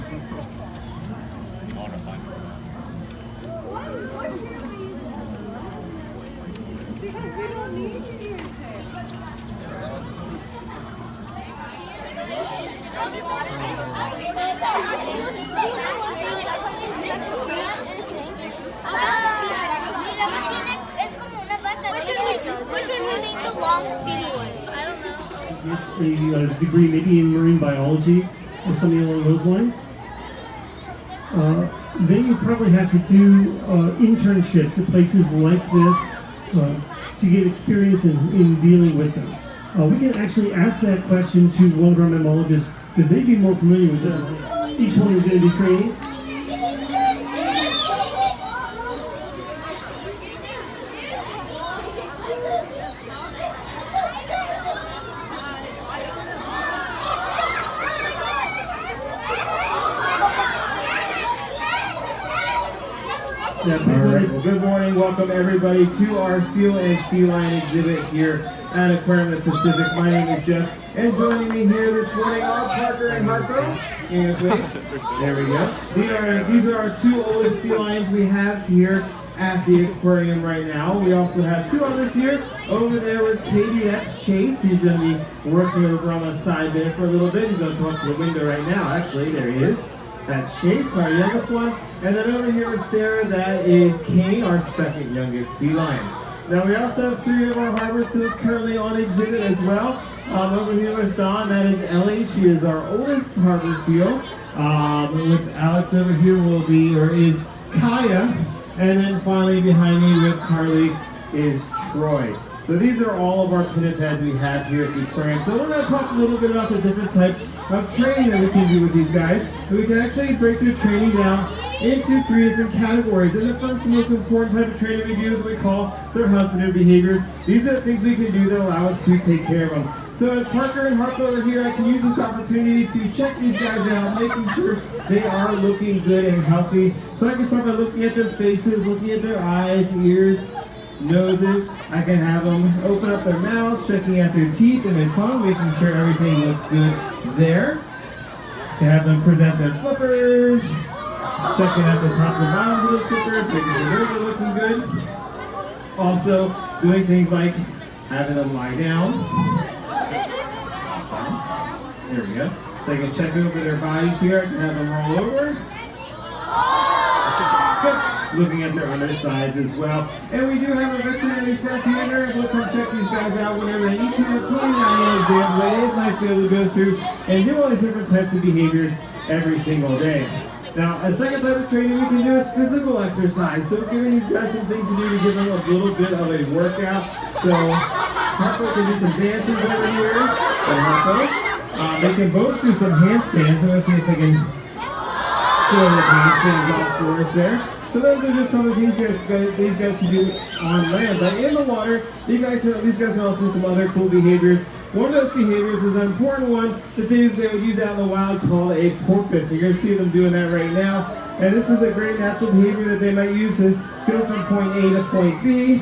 Because we don't need you here today. What should we name the long skinny one? I don't know. Get a degree maybe in marine biology or something along those lines. Then you probably have to do internships at places like this to get experience in dealing with them. We can actually ask that question to one of our mammalogists because they'd be more familiar with them. Each one is going to be training. Alright, well good morning, welcome everybody to our seal and sea lion exhibit here at Aquarium of the Pacific. My name is Jeff, and joining me here this morning are Parker and Harpo. There we go. These are our two oldest sea lions we have here at the aquarium right now. We also have two others here. Over there with Katie, that's Chase. He's going to be working over on the side there for a little bit. He's going to come up to the window right now. Actually, there he is. That's Chase, our youngest one. And then over here with Sarah, that is Kane, our second youngest sea lion. Now we also have three of our harbor seals currently on exhibit as well. Over here with Dawn, that is Ellie. She is our oldest harbor seal. With Alex over here is Kaya. And then finally behind me with Carly is Troy. So these are all of our pinnipeds we have here at the aquarium. So we're going to talk a little bit about the different types of training that we can do with these guys. So we can actually break their training down into three different categories. And the first and most important type of training we do is what we call their husbandry behaviors. These are the things we can do that allow us to take care of them. So as Parker and Harpo over here, I can use this opportunity to check these guys out, making sure they are looking good and healthy. So I can start by looking at their faces, looking at their eyes, ears, noses. I can have them open up their mouths, checking at their teeth and their tongue, making sure everything looks good there. I can have them present their flippers, checking out the tops and bottoms of the flippers, making sure they're looking good. Also, doing things like having them lie down. There we go. So I can check over their bodies here. I can have them roll over. Good. Looking at their undersides as well. And we do have a veterinary staff here who will come check these guys out whenever they need to, including annual exams. But it is nice to be able to go through and do all these different types of behaviors every single day. Now, a second type of training we can do is physical exercise. So giving these guys some things to do to give them a little bit of a workout. So Harpo can do some dances over here. And Harpo. They can both do some handstands. I'm going to see if they can show the handstands off for us there. So those are just some of the things these guys can do on land. But in the water, these guys can also do some other cool behaviors. One of those behaviors is an important one that they would use out in the wild called a porpoise. You're going to see them doing that right now. And this is a great natural behavior that they might use to go from point A to point B.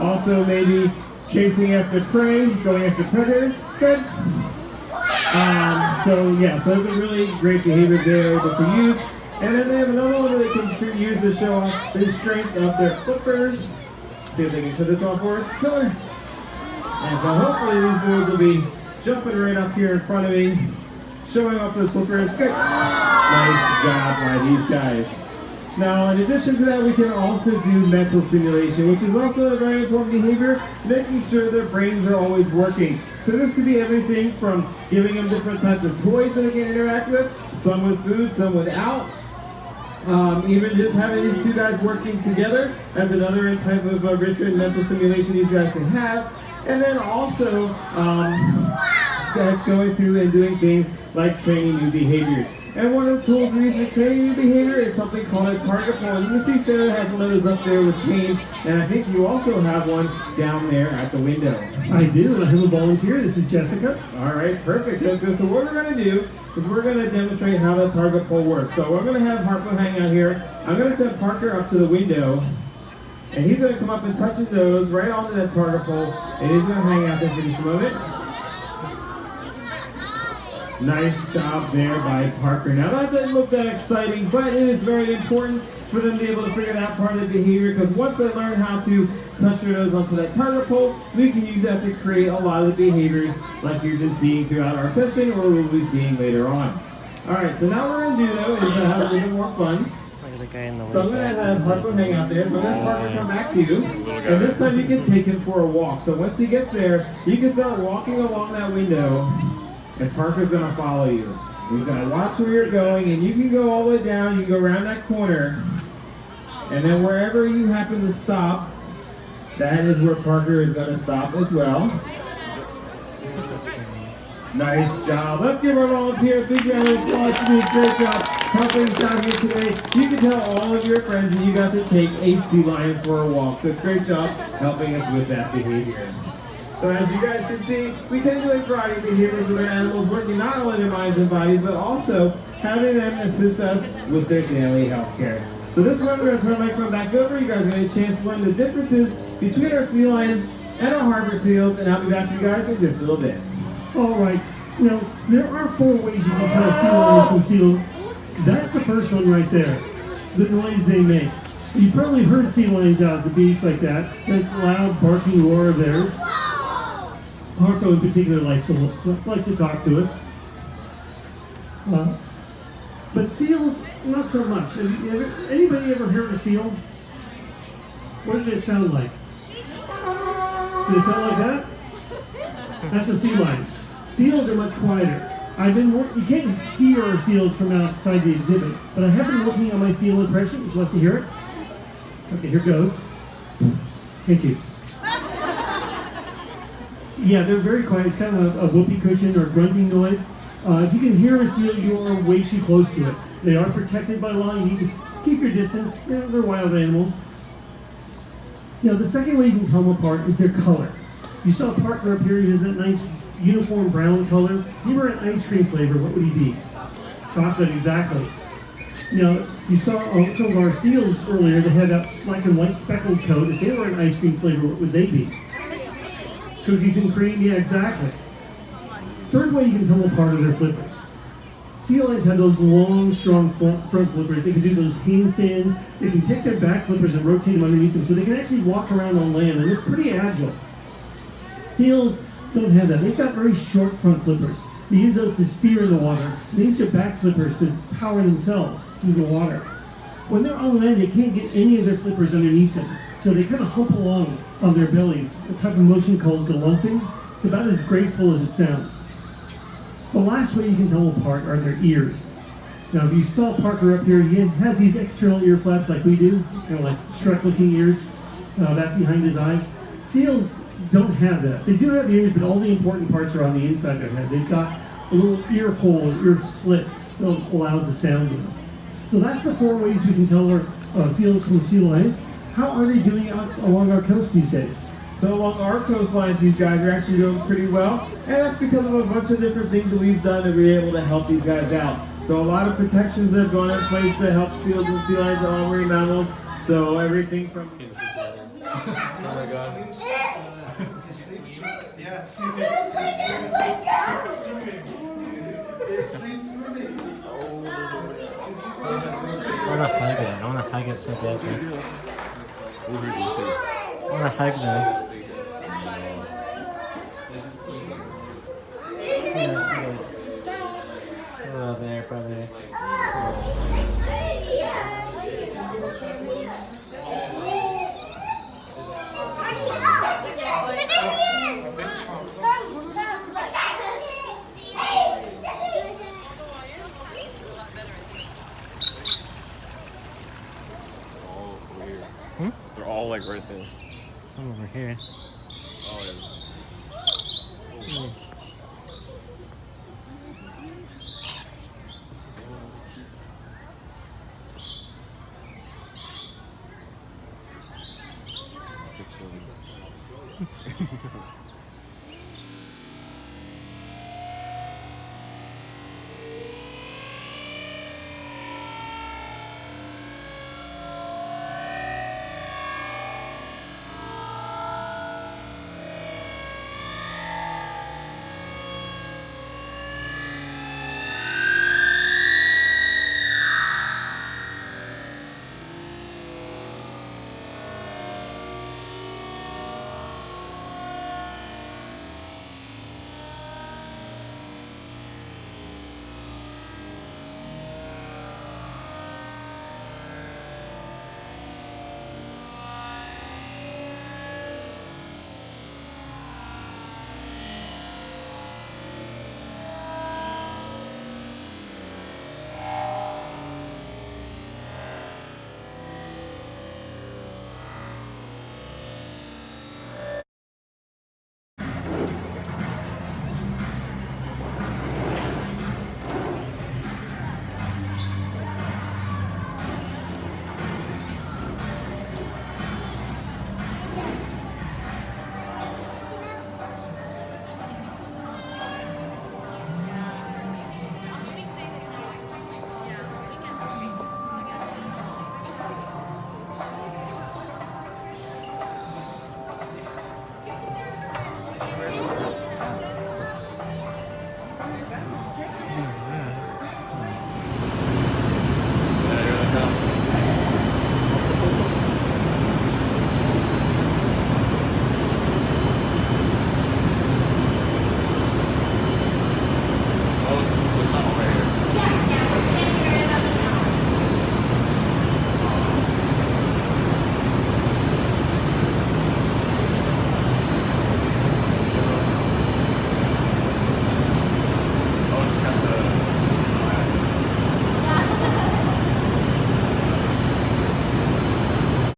Also maybe chasing after prey, going after predators. Good. So it's a really great behavior they're able to use. And then they have another one that they can use to show off the strength of their flippers. See if they can show this off for us. Killer. And so hopefully these boys will be jumping right up here in front of me, showing off those flippers. Good. Nice job by these guys. Now, in addition to that, we can also do mental stimulation, which is also a very important behavior, making sure their brains are always working. So this could be everything from giving them different types of toys that they can interact with, some with food, some without. Even just having these two guys working together, that's another type of richer mental stimulation these guys can have. And then also going through and doing things like training new behaviors. And one of the tools we use for training new behavior is something called a target pole. And you can see Sarah has one of those up there with Kane, and I think you also have one down there at the window. I do, and I have a volunteer. This is Jessica. All right, perfect. So what we're going to do is we're going to demonstrate how the target pole works. So I'm going to have Harpo hang out here. I'm going to send Parker up to the window, and he's going to come up and touch his nose right onto that target pole, and he's going to hang out there for just a moment. Nice job there by Parker. Now that doesn't look that exciting, but it is very important for them to be able to figure that part of the behavior, because once they learn how to touch their nose onto that target pole, we can use that to create a lot of the behaviors like you've been seeing throughout our session or we'll be seeing later on. Alright, so now what we're going to do though is have a little bit more fun. So I'm going to have Harpo hang out there, so I'm going to have Parker come back to you, and this time you can take him for a walk. So once he gets there, you can start walking along that window, and Parker's going to follow you. He's going to watch where you're going, and you can go all the way down, you can go around that corner, and then wherever you happen to stop, that is where Parker is going to stop as well. Nice job. Let's give our volunteer a big round of applause for doing a great job helping us out here today. You can tell all of your friends that you got to take a sea lion for a walk. So great job helping us with that behavior. So as you guys can see, we can do a variety of behaviors with our animals, working not only their minds and bodies, but also having them assist us with their daily health care. So this one, we're going to turn the microphone back over. You guys are going to get a chance to learn the differences between our sea lions and our harbor seals, and I'll be back to you guys in just a little bit. All right. Now, there are 4 ways you can tell sea lions from seals. That's the first one right there, the noise they make. You've probably heard sea lions out at the beach like that loud barking roar of theirs. Harpo in particular likes to talk to us. But seals, not so much. Anybody ever heard a seal? What did it sound like? Did it sound like that? That's a sea lion. Seals are much quieter. You can't hear seals from outside the exhibit, but I have been working on my seal impression. Would you like to hear it? Okay, here goes. Thank you. Yeah, they're very quiet. It's kind of a whoopee cushion or grunting noise. If you can hear a seal, you are way too close to it. They are protected by law. You need to keep your distance. They're wild animals. Now, the second way you can tell them apart is their color. You saw Parker up here. He has that nice uniform brown color. If he were an ice cream flavor, what would he be? Chocolate, exactly. Now, you saw some of our seals earlier that had that black and white speckled coat. If they were an ice cream flavor, what would they be? Cookies and cream? Yeah, exactly. Third way you can tell them apart are their flippers. Sea lions have those long, strong front flippers. They can do those handstands. They can take their back flippers and rotate them underneath them, so they can actually walk around on land, and they're pretty agile. Seals don't have that. They've got very short front flippers. They use those to steer in the water. They use their back flippers to power themselves through the water. When they're on land, they can't get any of their flippers underneath them, so they kind of hump along on their bellies, a type of motion called galumphing. It's about as graceful as it sounds. The last way you can tell them apart are their ears. Now, if you saw Parker up here, he has these external ear flaps like we do, kind of like Shrek-looking ears, that behind his eyes. Seals don't have that. They do have ears, but all the important parts are on the inside of their head. They've got a little ear hole, ear slit that allows the sound in. So that's the 4 ways we can tell our seals from sea lions. How are they doing out along our coast these days? So along our coastlines, these guys are actually doing pretty well, and that's because of a bunch of different things that we've done to be able to help these guys out. So a lot of protections have gone in place to help seals and sea lions and all marine mammals. So everything from... Oh my God. I want to hug it. I want to hug it so bad. I want to hug them. Oh, there, probably. They're all like right there. Some over here.